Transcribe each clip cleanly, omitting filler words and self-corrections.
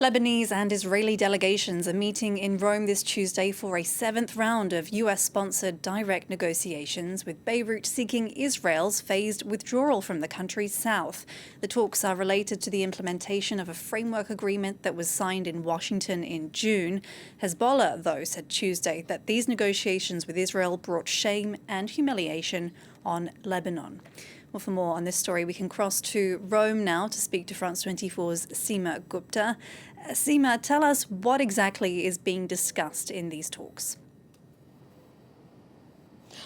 Lebanese and Israeli delegations are meeting in Rome this Tuesday for a seventh round of US-sponsored direct negotiations, with Beirut seeking Israel's phased withdrawal from the country's south. The talks are related to the implementation of a framework agreement that was signed in Washington in June. Hezbollah, though, said Tuesday that these negotiations with Israel brought shame and humiliation on Lebanon. Well, for more on this story, we can cross to Rome now to speak to France 24's Seema Gupta. Seema, tell us what exactly is being discussed in these talks.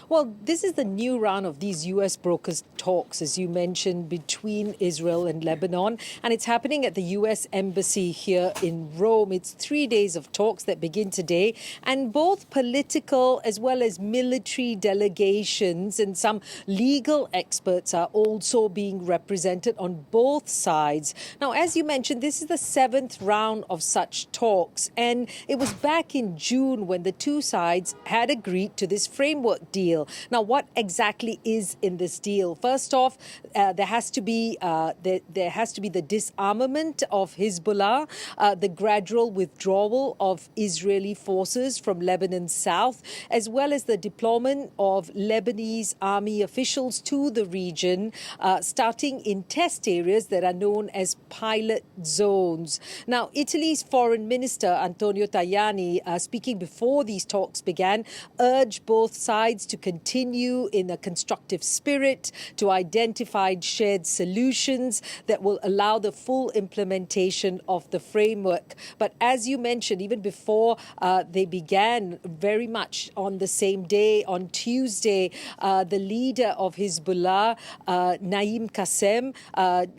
Well, this is the new round of these U.S. brokers' talks, as you mentioned, between Israel and Lebanon. And it's happening at the U.S. Embassy here in Rome. It's 3 days of talks that begin today. And both political as well as military delegations and some legal experts are also being represented on both sides. Now, as you mentioned, this is the seventh round of such talks. And it was back in June when the two sides had agreed to this framework deal. Now, what exactly is in this deal? First off, there has to be the disarmament of Hezbollah, the gradual withdrawal of Israeli forces from Lebanon's south, as well as the deployment of Lebanese army officials to the region, starting in test areas that are known as pilot zones. Now, Italy's Foreign Minister Antonio Tajani, speaking before these talks began, urged both sides to continue in a constructive spirit to identify shared solutions that will allow the full implementation of the framework. But as you mentioned, even before they began, very much on the same day, on Tuesday, the leader of Hezbollah, Naim Qassem,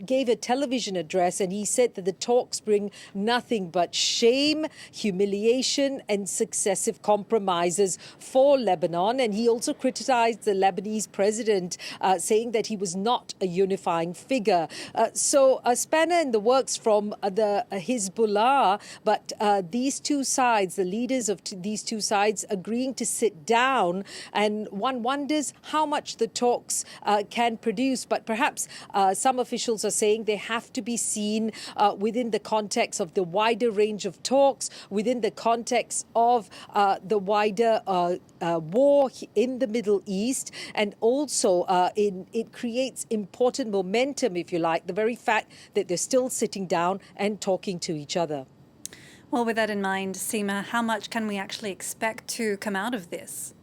gave a television address, and he said that the talks bring nothing but shame, humiliation, and successive compromises for Lebanon. And he also criticized the Lebanese president, saying that he was not a unifying figure. So a spanner in the works from the Hezbollah, but these two sides, the leaders of these two sides, agreeing to sit down, and one wonders how much the talks can produce. But perhaps some officials are saying they have to be seen within the context of the wider range of talks, within the context of the wider war in the Middle East, and also it creates important momentum, if you like, the very fact that they're still sitting down and talking to each other. Well, with that in mind, Seema, how much can we actually expect to come out of this?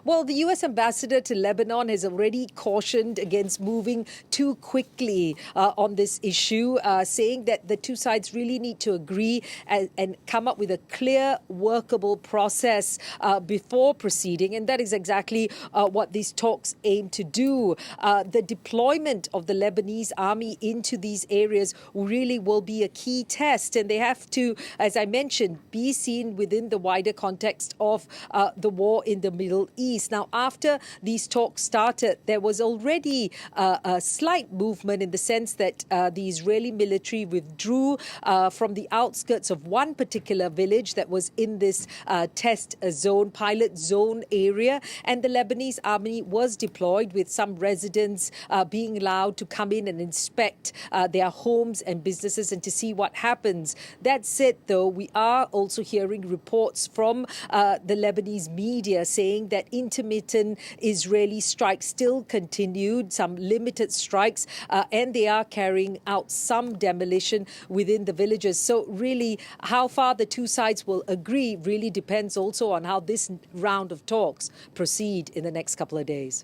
Well, the U.S. ambassador to Lebanon has already cautioned against moving too quickly on this issue, saying that the two sides really need to agree and come up with a clear, workable process before proceeding. And that is exactly what these talks aim to do. The deployment of the Lebanese army into these areas really will be a key test. And they have to, as I mentioned, be seen within the wider context of the war in the Middle East. Now, after these talks started, there was already a slight movement in the sense that the Israeli military withdrew from the outskirts of one particular village that was in this test zone, pilot zone area, and the Lebanese army was deployed, with some residents being allowed to come in and inspect their homes and businesses and to see what happens. That said, though, we are also hearing reports from the Lebanese media saying that intermittent Israeli strikes still continued, some limited strikes, and they are carrying out some demolition within the villages. So really, how far the two sides will agree really depends also on how this round of talks proceed in the next couple of days.